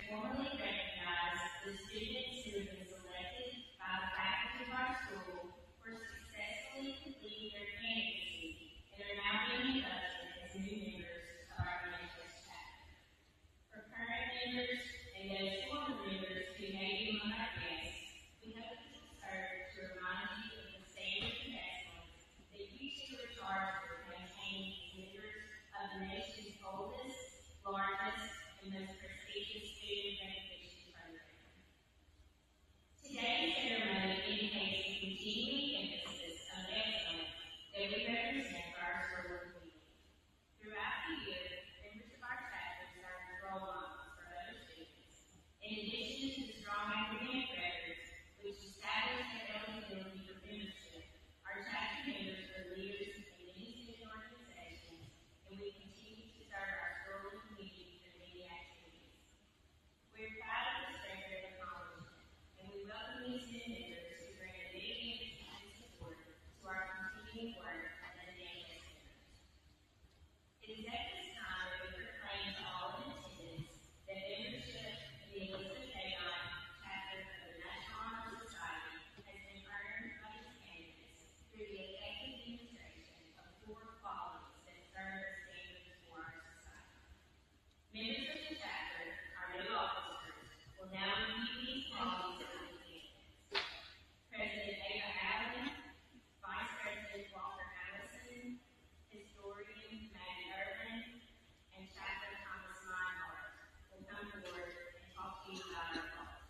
formally recognize the students who have been selected by the faculty of our school for successfully completing their candidacy and are now being inducted as new members of our MHS chapter. For current members and those former members who may be among our guests, we hope this will serve to remind you of the standards of excellence that you two are charged with maintaining as members of the nation's oldest, largest, and most prestigious student recognition program. Today's ceremony indicates the continuing emphasis of excellence that we represent for our school community. Throughout the year, members of our chapter serve as role models for other students. In addition to the strong academic records, which establish their eligibility for membership, our chapter members are leaders in many student organizations, and we continue to serve our school and community through many activities. We're proud of this record of accomplishment, and we welcome these new members who bring a dedicated and support to our continuing work at the MHS Center. It is at this time that we proclaim to all in attendance that membership in the Elizabeth A. Knight chapter of the National Honor Society has been earned by its candidates through the effective demonstration of 4 qualities that serve as standards for our society. Members of the chapter, our new officers, will now review these qualities of the candidates. President Ava Allen, Vice President Walter Allison, Historian Maggie Irvin, and Chaplain Thomas Meinhardt will come forward and talk to you about our qualities.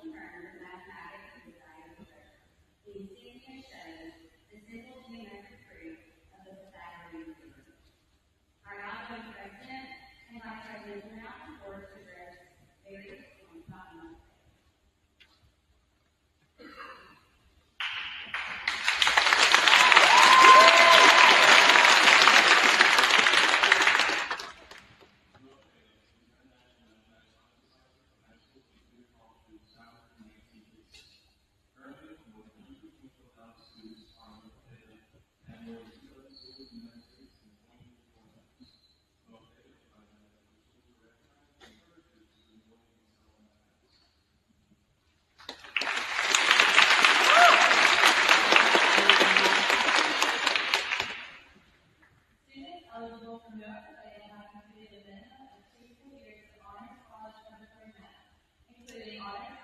and learners in mathematics and design research. The insignia shows the simple geometric proof of the Pythagorean theorem. Our outgoing president and vice president will now come forward to address various points about the month. Students eligible for no credit have completed a minimum of 2 full years of honors college preparatory math, including honors